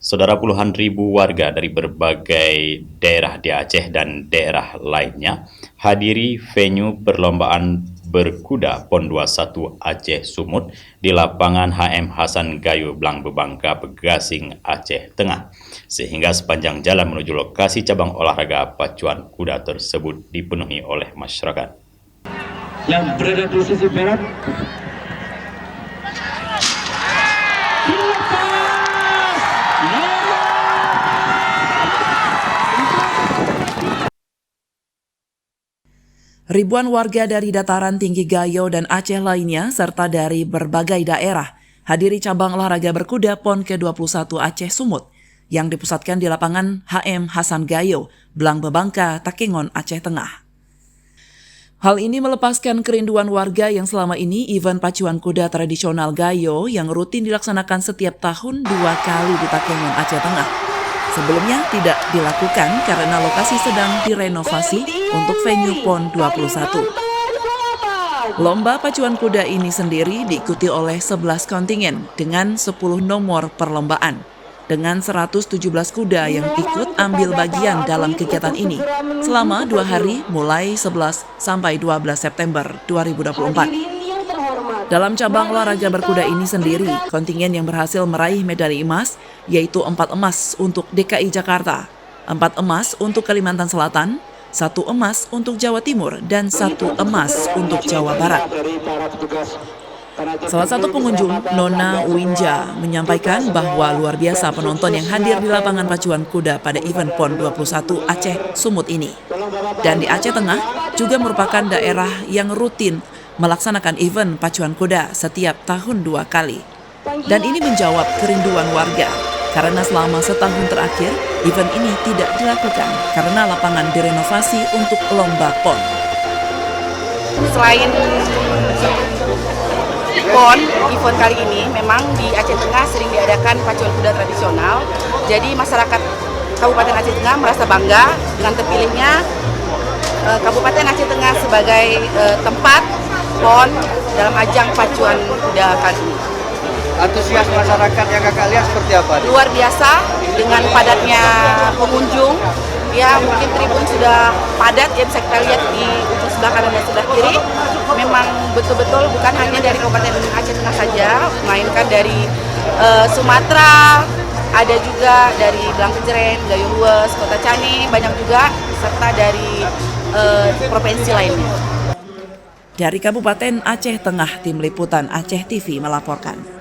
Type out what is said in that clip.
Saudara, puluhan ribu warga dari berbagai daerah di Aceh dan daerah lainnya hadiri venue perlombaan berkuda PON 21 Aceh Sumut di lapangan HM Hasan Gayo Blang Bebangka Pegasing Aceh Tengah. Sehingga sepanjang jalan menuju lokasi cabang olahraga pacuan kuda tersebut dipenuhi oleh masyarakat. Yang berada di sisi barat, ribuan warga dari dataran tinggi Gayo dan Aceh lainnya, serta dari berbagai daerah, hadiri cabang olahraga berkuda PON ke-21 Aceh Sumut, yang dipusatkan di lapangan HM Hasan Gayo, Blang Bebangka, Takengon, Aceh Tengah. Hal ini melepaskan kerinduan warga yang selama ini event pacuan kuda tradisional Gayo yang rutin dilaksanakan setiap tahun 2 kali di Takengon, Aceh Tengah. Sebelumnya tidak dilakukan karena lokasi sedang direnovasi untuk venue PON 21. Lomba pacuan kuda ini sendiri diikuti oleh 11 kontingen dengan 10 nomor perlombaan. Dengan 117 kuda yang ikut ambil bagian dalam kegiatan ini selama 2 hari mulai 11 sampai 12 September 2024. Dalam cabang olahraga berkuda ini sendiri, kontingen yang berhasil meraih medali emas yaitu 4 emas untuk DKI Jakarta, 4 emas untuk Kalimantan Selatan, 1 emas untuk Jawa Timur, dan 1 emas untuk Jawa Barat. Salah satu pengunjung, Nona Winja, menyampaikan bahwa luar biasa penonton yang hadir di lapangan pacuan kuda pada event PON 21 Aceh Sumut ini. Dan di Aceh Tengah juga merupakan daerah yang rutin melaksanakan event pacuan kuda setiap tahun 2 kali. Dan ini menjawab kerinduan warga, karena selama setahun terakhir, event ini tidak dilakukan karena lapangan direnovasi untuk lomba PON. Selain PON, event kali ini memang di Aceh Tengah sering diadakan pacuan kuda tradisional. Jadi masyarakat Kabupaten Aceh Tengah merasa bangga dengan terpilihnya Kabupaten Aceh Tengah sebagai tempat PON dalam ajang pacuan kuda kali ini. Antusias masyarakat yang kakak lihat seperti apa? Luar biasa dengan padatnya pengunjung. Ya, mungkin tribun sudah padat ya, bisa kita lihat di ujung sebelah kanan dan sebelah kiri. Memang betul-betul bukan hanya dari Kabupaten Aceh Tengah saja, melainkan dari Sumatera, ada juga dari Blang Kejeren, Gayo Lues, Kota Cani, banyak juga, serta dari provinsi lainnya. Dari Kabupaten Aceh Tengah, Tim Liputan Aceh TV melaporkan.